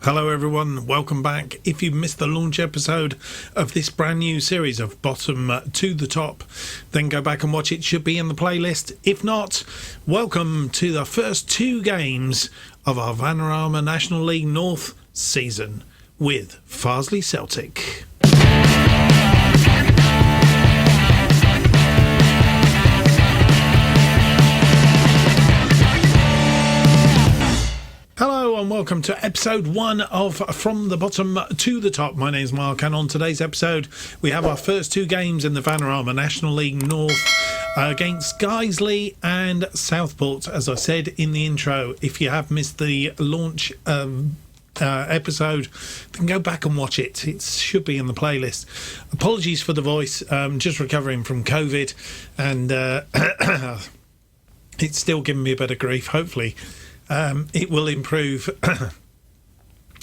Hello everyone, welcome back. If you missed the launch episode of this brand new series of Bottom to the Top, then go back and watch it. Should be in the playlist. If not, welcome to the first two games of our Vanarama National League North season with Farsley Celtic. Hello and welcome to episode 1 of From the Bottom to the Top. My name's Mark, and on today's episode we have our first two games in the Vanarama National League North against Guiesley and Southport. As I said in the intro, if you have missed the launch episode, then go back and watch it. It should be in the playlist. Apologies for the voice, just recovering from COVID, and it's still giving me a bit of grief. Hopefully it will improve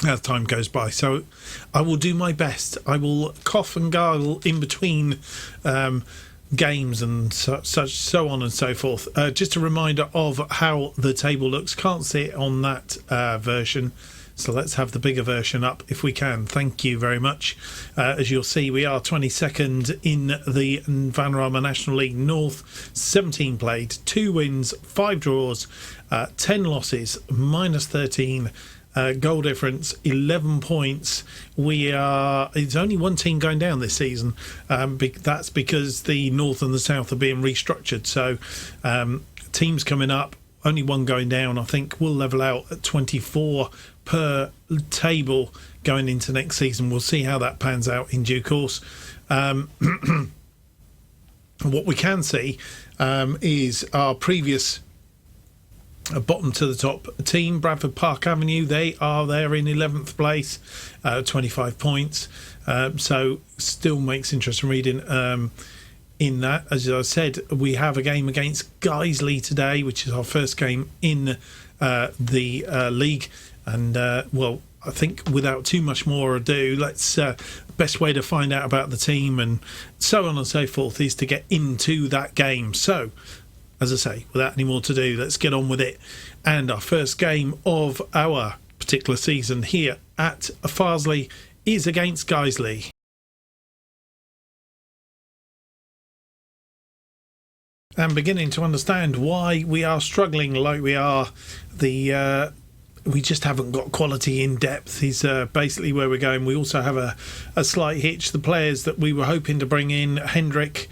as time goes by, so I will do my best. I will cough and gargle in between games and so on and so forth. Just a reminder of how the table looks. Can't see it on that version, so let's have the bigger version up if we can. Thank you very much. As you'll see, we are 22nd in the Vanarama National League North. 17 played, 2 wins, 5 draws, 10 losses, minus 13 goal difference, 11 points. It's only one team going down this season. That's because the North and the South are being restructured. So teams coming up, only one going down. I think we'll level out at 24 per table going into next season. We'll see how that pans out in due course. What we can see is our previous bottom to the top team, Bradford Park Avenue. They are there in 11th place, 25 points. So still makes interesting reading in that. As I said, we have a game against Guiesley today, which is our first game in the league. And well, I think without too much more ado, let's best way to find out about the team and so on and so forth is to get into that game. So as I say, without any more to do, let's get on with it. And our first game of our particular season here at Farsley is against Guiesley. And beginning to understand why we are struggling like we are. We just haven't got quality in depth is basically where we're going. We also have a slight hitch. The players that we were hoping to bring in, Hendrick,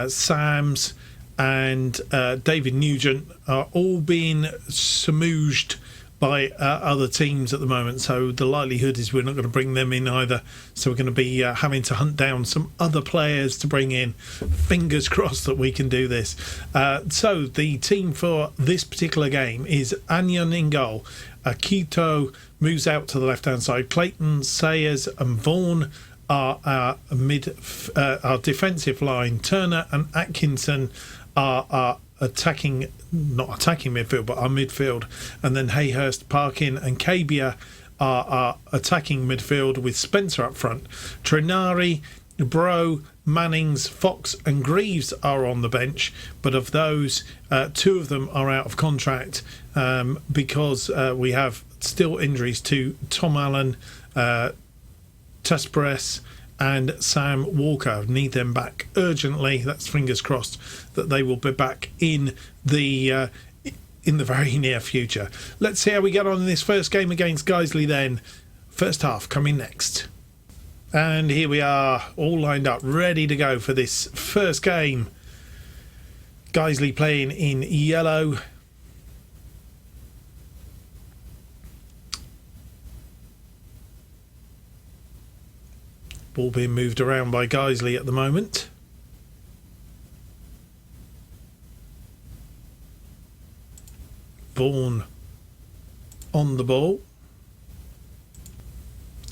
Sams and David Nugent, are all being submerged by other teams at the moment, so the likelihood is we're not going to bring them in either, so we're going to be having to hunt down some other players to bring in. Fingers crossed that we can do this. So the team for this particular game is Anyan in goal. Akito moves out to the left hand side. Clayton, Sayers and Vaughan are our defensive line. Turner and Atkinson are not attacking midfield, but our midfield. And then Hayhurst, Parkin and Kabia are attacking midfield with Spencer up front. Trinari, Bro, Mannings, Fox and Greaves are on the bench, but of those, 2 of them are out of contract because we have still injuries to Tom Allen, Tesperes and Sam Walker. Need them back urgently. That's fingers crossed that they will be back in the very near future. Let's see how we get on in this first game against Guiesley then. First half coming next. And here we are, all lined up, ready to go for this first game. Guiesley playing in yellow. Ball being moved around by Guiesley at the moment. Vaughan on the ball.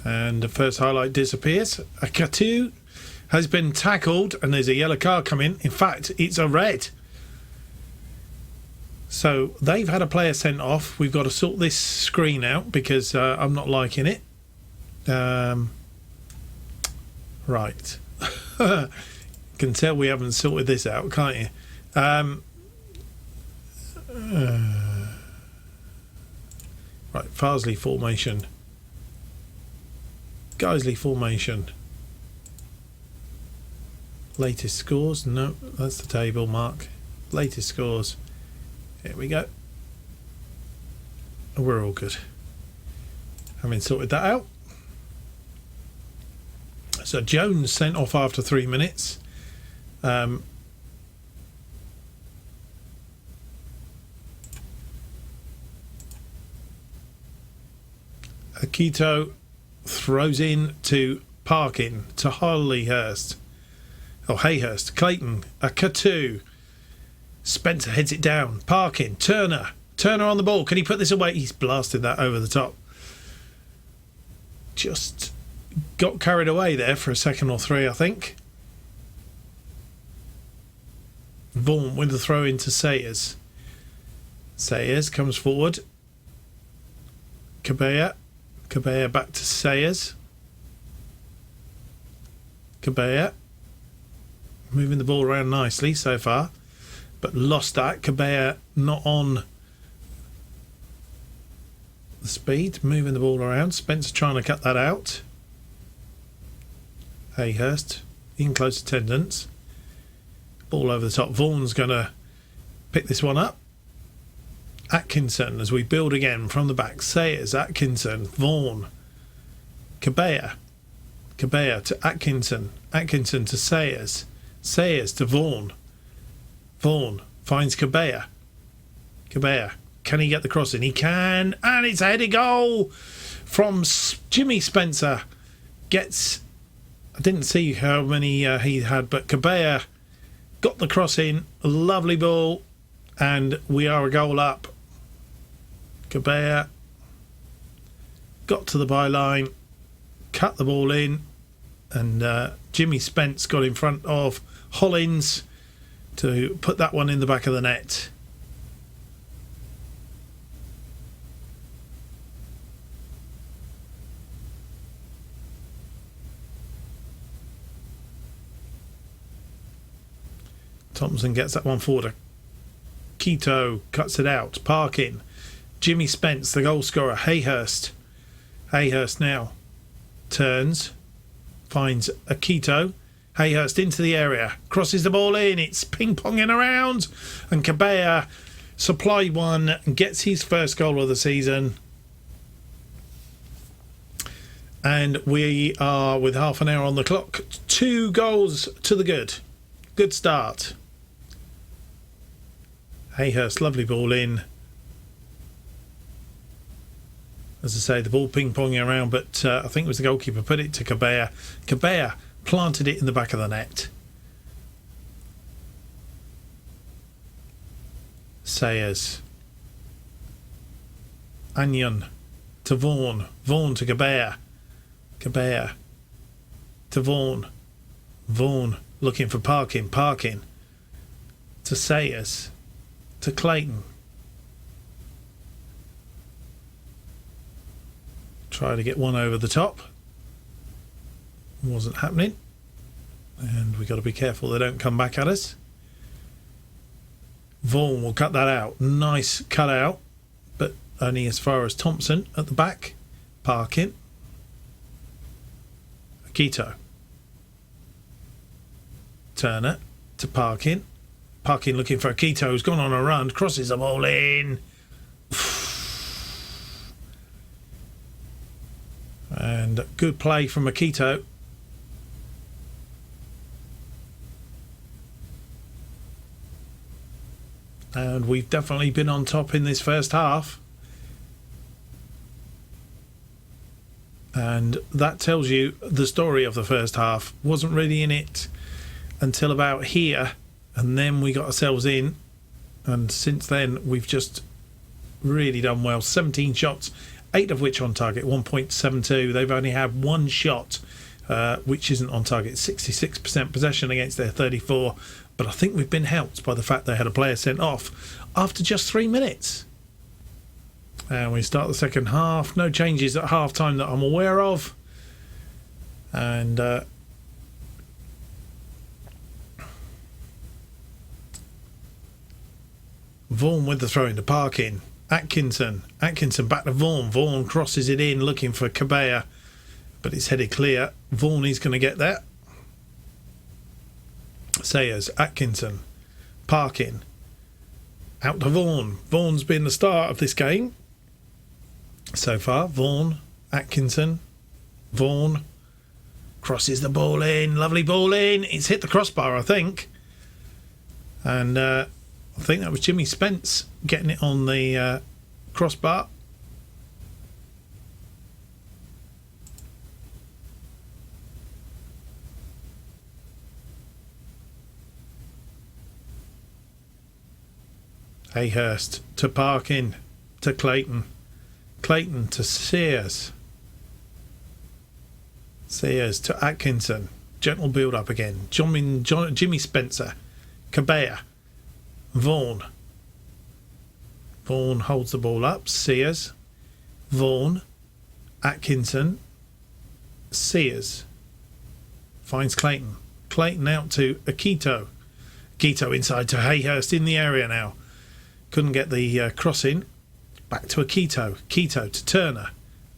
And the first highlight disappears. Akatu has been tackled and there's a yellow card coming. In fact, it's a red. So they've had a player sent off. We've got to sort this screen out because I'm not liking it. Right. Can tell we haven't sorted this out, can't you? Right, Farsley formation Guiesley formation. Latest scores. No, that's the table, Mark. Latest scores. Here we go. We're all good. Having sorted that out. So Jones sent off after 3 minutes. Akito throws in to Parkin to Hayhurst. Clayton, a Katu. Spencer heads it down. Parkin, Turner on the ball. Can he put this away? He's blasted that over the top. Just got carried away there for a second or three, I think. Vaughan with the throw into Sayers. Sayers comes forward. Cabella back to Sayers. Cabella moving the ball around nicely so far, but lost that. Cabella not on the speed, moving the ball around. Spencer trying to cut that out. Hayhurst in close attendance. Ball over the top. Vaughan's going to pick this one up. Atkinson as we build again from the back. Sayers, Atkinson, Vaughan. Cabella to Atkinson. Atkinson to Sayers. Sayers to Vaughan. Vaughan finds Cabella. Can he get the crossing? He can, and it's a headed goal from Jimmy Spencer. I didn't see how many he had, but Cabella got the cross in. A lovely ball, and we are a goal up. Cabella got to the byline, cut the ball in, and Jimmy Spence got in front of Hollins to put that one in the back of the net. Thompson gets that one forward. Keto cuts it out. Parkin. Jimmy Spence, the goal scorer. Hayhurst now turns. Finds Akito. Hayhurst into the area. Crosses the ball in. It's ping-ponging around. And Cabella supply one and gets his first goal of the season. And we are, with half an hour on the clock, 2 goals to the good. Good start. Hayhurst, lovely ball in. As I say, the ball ping-ponging around, but I think it was the goalkeeper put it to Cabella. Cabella planted it in the back of the net. Sayers. Anion to Vaughan. Vaughan to Cabella. Cabella to Vaughan. Vaughan looking for Parkin. Parkin to Sayers. To Clayton. Try to get one over the top. Wasn't happening. And we've got to be careful they don't come back at us. Vaughan will cut that out. Nice cut out, but only as far as Thompson at the back. Parkin. Akito. Turner to Parkin. Parkin looking for Akito, who's gone on a run, crosses the ball in. And good play from Akito. And we've definitely been on top in this first half. And that tells you the story of the first half. Wasn't really in it until about here. And then we got ourselves in, and since then we've just really done well. 17 shots, 8 of which on target, 1.72. They've only had 1 shot, which isn't on target. 66% possession against their 34. But I think we've been helped by the fact they had a player sent off after just 3 minutes. And we start the second half. No changes at half time that I'm aware of. And Vaughan with the throw into Parkin. Atkinson back to Vaughan. Vaughan crosses it in looking for Cabella. but it's headed clear. Vaughan is going to get there. Sayers, Atkinson, Parkin, out to Vaughan. Vaughan's been the start of this game so far. Vaughan, Atkinson, Vaughan crosses the ball in. Lovely ball in. It's hit the crossbar, I think. And I think that was Jimmy Spence getting it on the crossbar. Hayhurst to Parkin to Clayton. Clayton to Sears. Sears to Atkinson. Gentle build up again. Jimmy Spencer. Cabea. Vaughan. Vaughan holds the ball up. Sears. Vaughan. Atkinson. Sears. Finds Clayton. Clayton out to Akito. Akito inside to Hayhurst in the area now. Couldn't get the cross in. Back to Akito. Akito to Turner.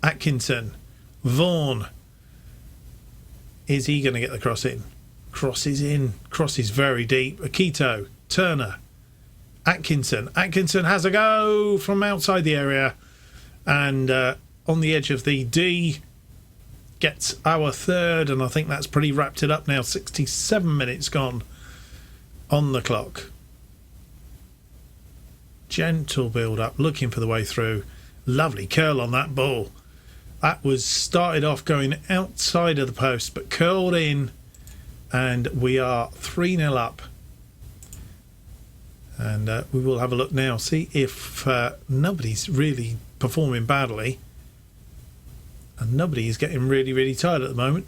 Atkinson. Vaughan. Is he going to get the cross in? Cross is in. Cross is very deep. Akito. Turner. Atkinson. Atkinson has a go from outside the area. And on the edge of the D. Gets our third. And I think that's pretty wrapped it up now. 67 minutes gone on the clock. Gentle build up, looking for the way through. Lovely curl on that ball. That was started off going outside of the post, but curled in, and we are 3-0 up. And we will have a look now, see if nobody's really performing badly, and nobody is getting really, really tired at the moment.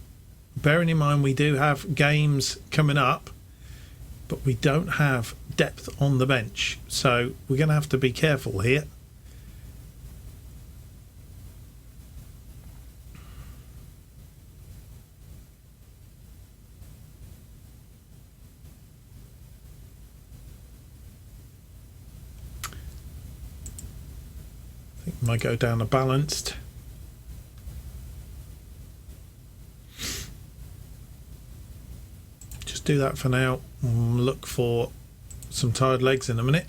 Bearing in mind we do have games coming up, but we don't have depth on the bench, so we're going to have to be careful here. I think we might go down to balanced. Just do that for now. Look for some tired legs in a minute.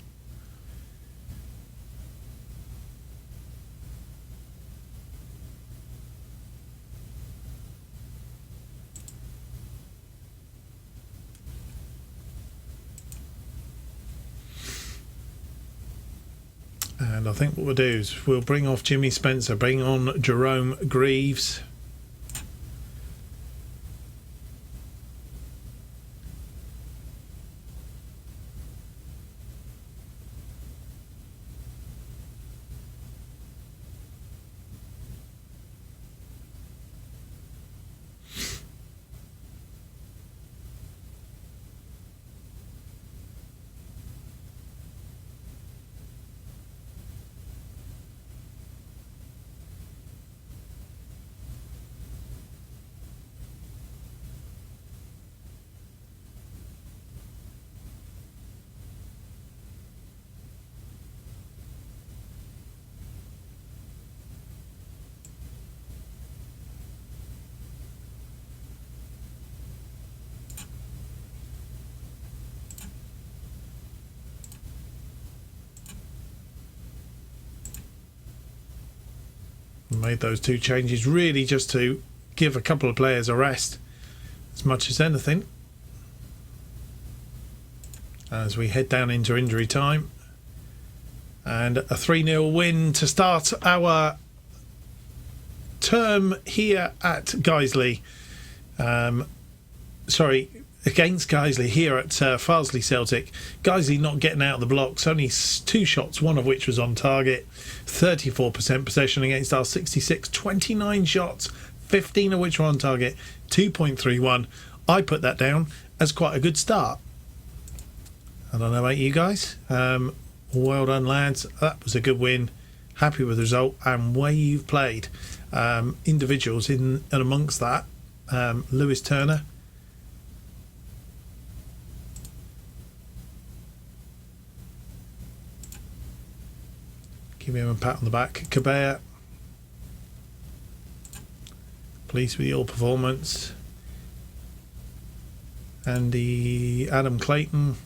And I think what we'll do is we'll bring off Jimmy Spencer, bring on Jerome Greaves. Made those two changes really just to give a couple of players a rest as much as anything, as we head down into injury time. And a 3-0 win to start our term here at Guiesley. Against Guiesley here at Farsley Celtic. Guiesley not getting out of the blocks, only 2 shots, one of which was on target. 34% possession against our 66. 29 shots, 15 of which were on target. 2.31. I put that down as quite a good start. I don't know about you guys. Well done, lads. That was a good win. Happy with the result and way you've played. Individuals in and amongst that, Lewis Turner. Give him a pat on the back. Cabea. Pleased with your performance. Andy, Adam Clayton.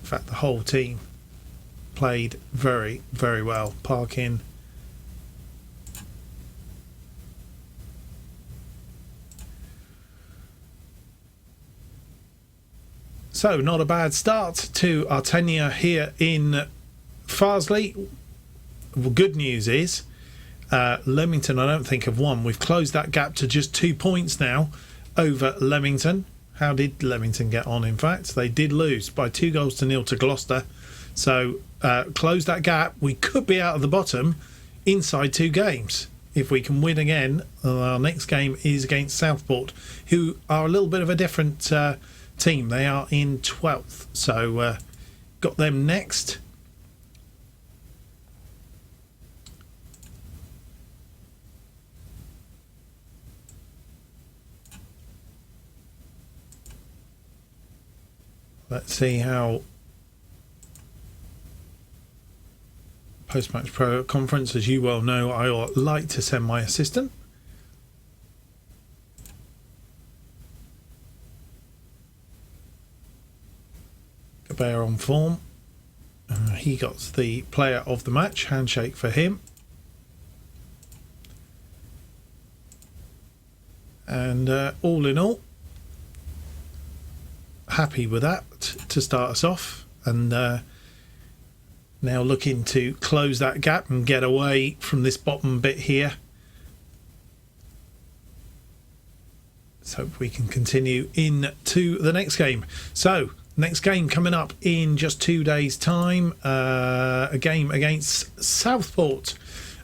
In fact, the whole team played very, very well. Parkin. So, not a bad start to our tenure here in Farsley. Well, good news is Leamington, I don't think, have won. We've closed that gap to just 2 points now over Leamington. How did Leamington get on, in fact? They did lose by 2-0 to Gloucester. So, close that gap. We could be out of the bottom inside 2 games. If we can win again, our next game is against Southport, who are a little bit of a different team. They are in 12th, so got them next. Let's see how post-match pro conference, as you well know, I like to send my assistant. Bear on form. He got the player of the match. Handshake for him. And all in all, happy with that to start us off. And now looking to close that gap and get away from this bottom bit here. So we can continue into the next game. So, next game coming up in just 2 days' time. A game against Southport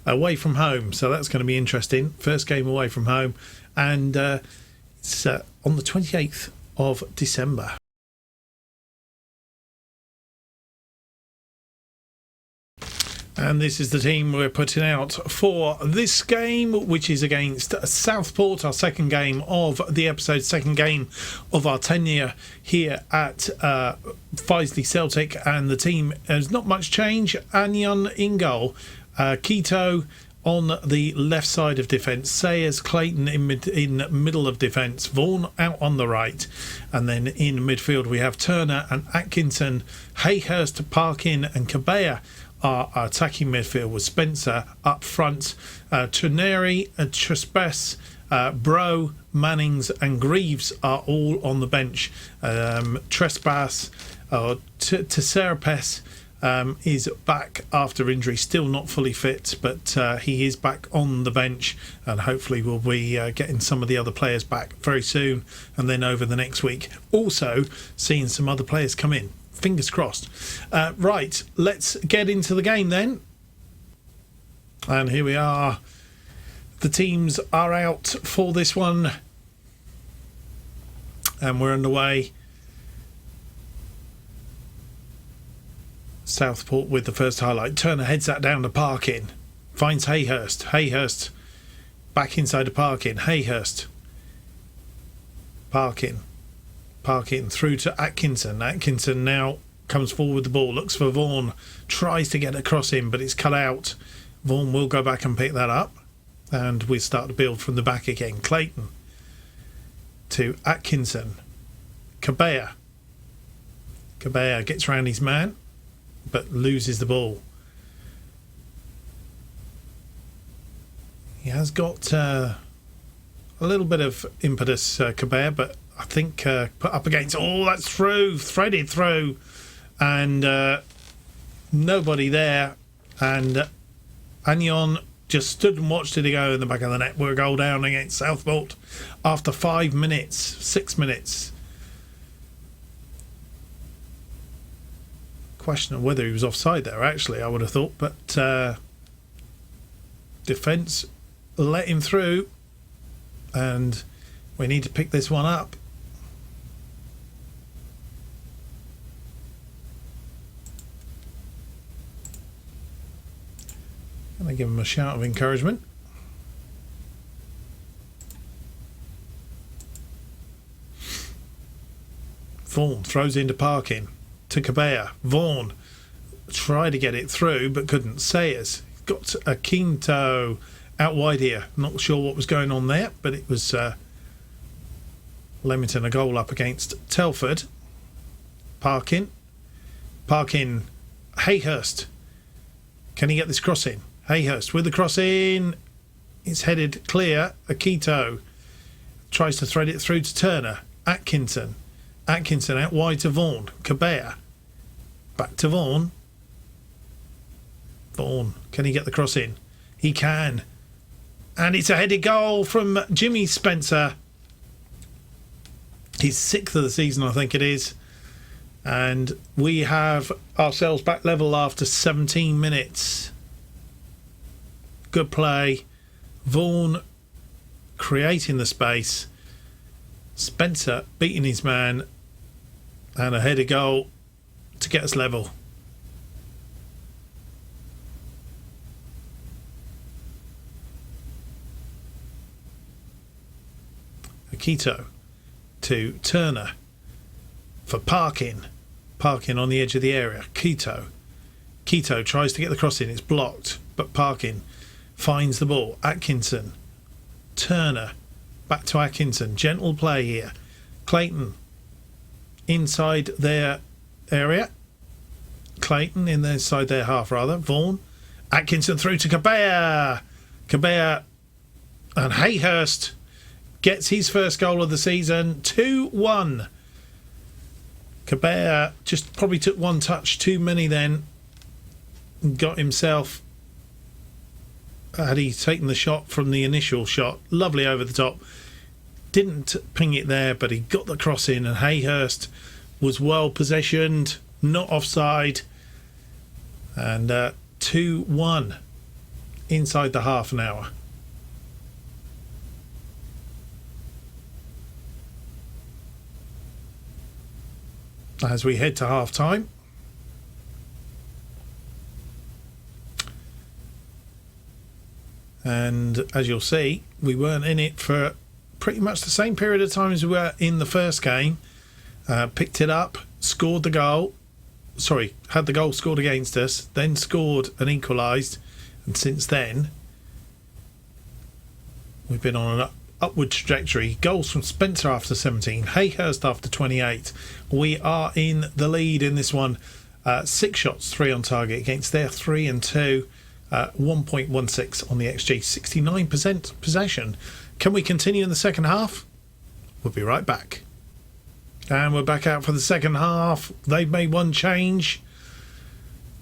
away from home. So that's going to be interesting. First game away from home. And it's on the 28th of December. And this is the team we're putting out for this game, which is against Southport, our second game of the episode, second game of our tenure here at Farsley Celtic. And the team has not much change. Anyon in goal, Keto on the left side of defence, Sayers, Clayton in middle of defence, Vaughan out on the right, and then in midfield we have Turner and Atkinson, Hayhurst, Parkin and Cabea. Our attacking midfield with Spencer up front, Trineri, Trespes, Bro, Mannings and Greaves are all on the bench. Trespass, Tesserapes is back after injury, still not fully fit, but he is back on the bench, and hopefully we'll be getting some of the other players back very soon, and then over the next week also seeing some other players come in. Fingers crossed. Right, let's get into the game then. And here we are. The teams are out for this one. And we're underway. Southport with the first highlight. Turner heads that down to Parkin. Finds Hayhurst. Hayhurst back inside the Parkin. Hayhurst. Parkin through to Atkinson. Atkinson now comes forward with the ball, looks for Vaughan, tries to get across him, but it's cut out. Vaughan will go back and pick that up, and we start to build from the back again. Clayton to Atkinson. Cabea gets round his man, but loses the ball. He has got a little bit of impetus, Cabea, but I think put up against, that's through, threaded through, and nobody there, and Anyon just stood and watched it go in the back of the net. We're a goal down against Southport after 6 minutes. Question of whether he was offside there, actually, I would have thought, but defence let him through, and we need to pick this one up. And I give him a shout of encouragement. Vaughan throws into Parkin to Cabea. Vaughan tried to get it through but couldn't. Sayers got a Quinto out wide here. Not sure what was going on there, but it was Leamington a goal up against Telford. Parkin. Hayhurst. Can he get this cross in? Hayhurst with the cross in. It's headed clear. Akito tries to thread it through to Turner. Atkinson out wide to Vaughan. Cabea. Back to Vaughan. Can he get the cross in? He can. And it's a headed goal from Jimmy Spencer. His 6th of the season, I think it is. And we have ourselves back level after 17 minutes. Good play. Vaughan creating the space. Spencer beating his man. And a headed goal to get us level. Akito to Turner for Parkin on the edge of the area. Quito tries to get the cross in. It's blocked, but Parkin finds the ball. Atkinson, Turner, back to Atkinson. Gentle play here. Clayton inside their area. Clayton inside their half rather. Vaughan. Atkinson through to Cabea and Hayhurst gets his first goal of the season. 2-1. Cabea just probably took one touch too many then. Got himself, had he taken the shot from the initial shot, lovely over the top. Didn't ping it there, but he got the cross in, and Hayhurst was well positioned, not offside. And 2-1 inside the half an hour. As we head to half time. And as you'll see, we weren't in it for pretty much the same period of time as we were in the first game. Picked it up, scored the goal. Sorry, had the goal scored against us, then scored and equalised. And since then, we've been on an upward trajectory. Goals from Spencer after 17, Hayhurst after 28. We are in the lead in this one. 6 shots, 3 on target against their 3 and 2. 1.16 on the XG, 69% possession. Can we continue in the second half? We'll be right back. And we're back out for the second half. They've made one change.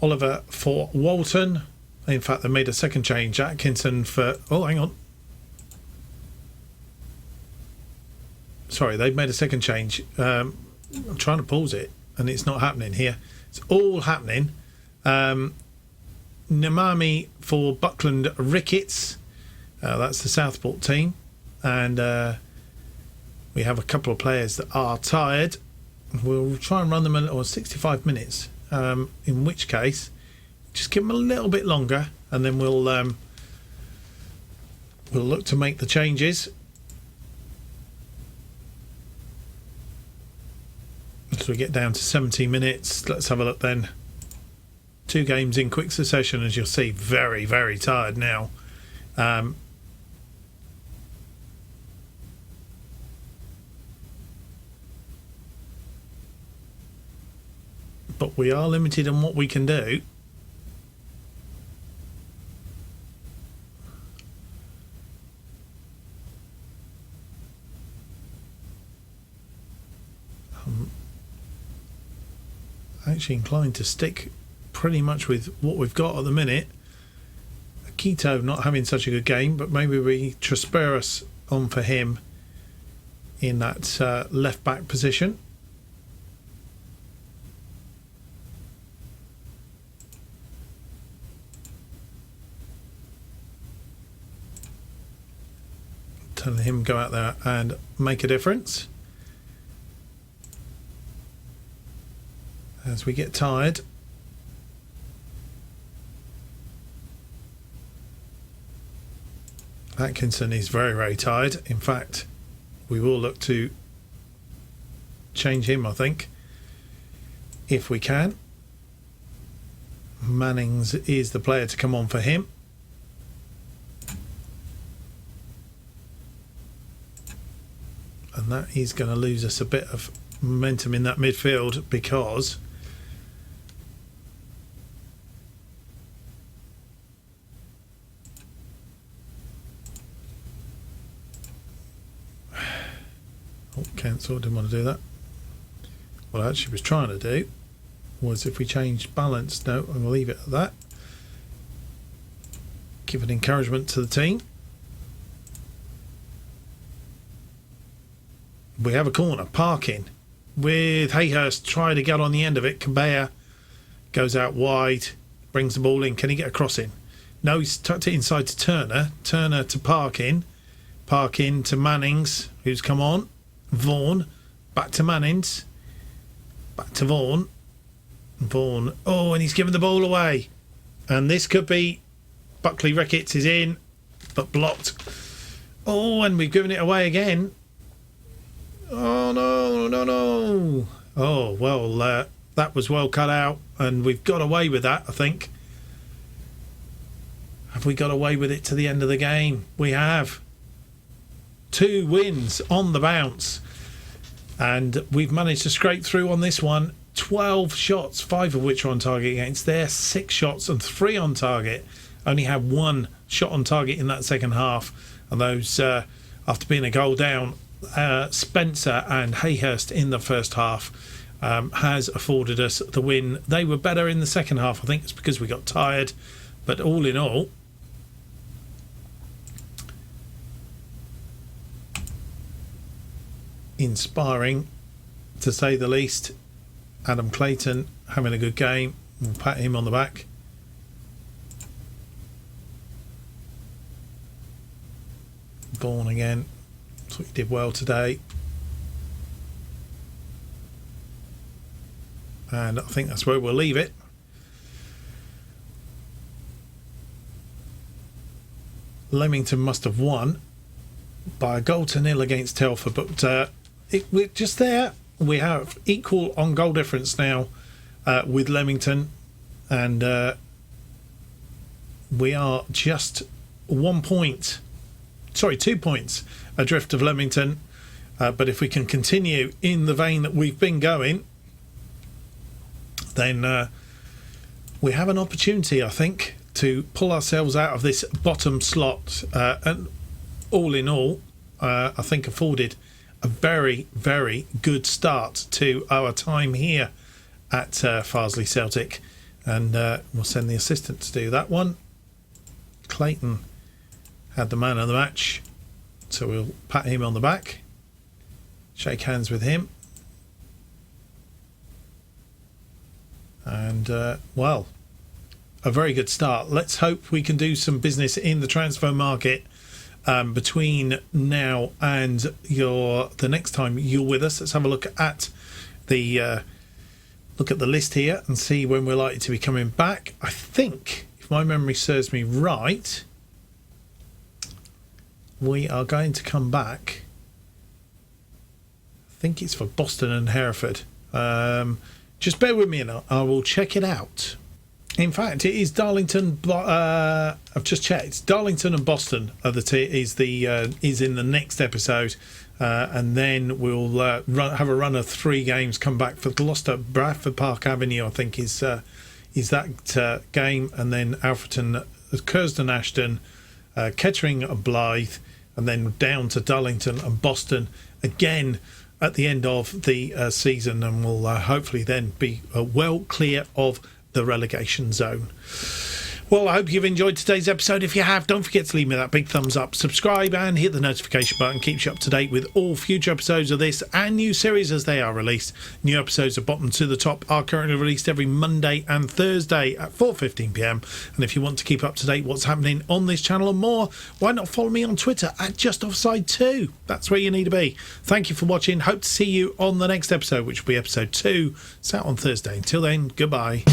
Oliver for Walton. In fact, they made a second change. Atkinson for... Oh, hang on. Sorry, they've made a second change. I'm trying to pause it, and it's not happening here. It's all happening. Namami for Buckland Ricketts. That's the Southport team. And we have a couple of players that are tired. We'll try and run them a 65 minutes. In which case, just give them a little bit longer, and then we'll look to make the changes. As we get down to 70 minutes, let's have a look then. 2 games in quick succession, as you'll see. Very, very tired now. But we are limited on what we can do. Actually inclined to stick pretty much with what we've got at the minute. Akito not having such a good game, but maybe we Tresperis on for him in that left back position. Telling him go out there and make a difference. As we get tired. Atkinson is very, very tired. In fact, we will look to change him, I think, if we can. Mannings is the player to come on for him. And that is going to lose us a bit of momentum in that midfield because cancel, didn't want to do that. What I actually was trying to do was if we change balance, no, I'm going to leave it at that. Give an encouragement to the team. We have a corner, parking, with Hayhurst trying to get on the end of it. Cabea goes out wide, brings the ball in. Can he get a cross in? No, he's tucked it inside to Turner. Turner to Parkin. Parkin to Mannings, who's come on. Vaughan, back to Mannings. Back to Vaughan. Vaughan, oh, and he's given the ball away. And this could be Buckley Ricketts is in, but blocked. Oh, and we've given it away again. Oh, no. Oh, well, that was well cut out, and we've got away with that, I think. Have we got away with it to the end of the game? We have. 2 wins on the bounce, and we've managed to scrape through on this one. 12 shots, 5 of which are on target against their 6 shots and 3 on target. Only had 1 shot on target in that second half, and those, after being a goal down, Spencer and Hayhurst in the first half has afforded us the win. They were better in the second half. I think it's because we got tired, but all in all, inspiring to say the least. Adam Clayton having a good game. We'll pat him on the back. Vaughan again. Thought he did well today, and I think that's where we'll leave it. Leamington must have won by a 1-0 against Telford, but we're just there. We have equal on goal difference now with Leamington, and we are just 2 points adrift of Leamington, but if we can continue in the vein that we've been going, then we have an opportunity, I think, to pull ourselves out of this bottom slot, and all in all, I think afforded a very, very good start to our time here at Farsley Celtic, and we'll send the assistant to do that one. Clayton had the man of the match, so we'll pat him on the back, shake hands with him, and well, a very good start. Let's hope we can do some business in the transfer market between now and the next time you're with us. Let's have a look at the list here and see when we're likely to be coming back. I think, if my memory serves me right, we are going to come back. I think it's for Boston and Hereford. Just bear with me and I will check it out. In fact, it is Darlington. I've just checked. Darlington and Boston are is in the next episode, and then we'll have a run of 3 games. Come back for Gloucester, Bradford Park Avenue. I think is that game, and then Alfreton, Curzon, Ashton, Kettering and Blythe, and then down to Darlington and Boston again at the end of the season, and we'll hopefully then be well clear of the relegation zone. Well, I hope you've enjoyed today's episode. If you have, don't forget to leave me that big thumbs up, subscribe and hit the notification button. Keeps you up to date with all future episodes of this and new series as they are released. New episodes of Bottom to the Top are currently released every Monday and Thursday at 4:15 p.m. And if you want to keep up to date what's happening on this channel and more, why not follow me on Twitter at JustOffside2. That's where you need to be. Thank you for watching. Hope to see you on the next episode, which will be episode 2. It's out on Thursday. Until then, goodbye.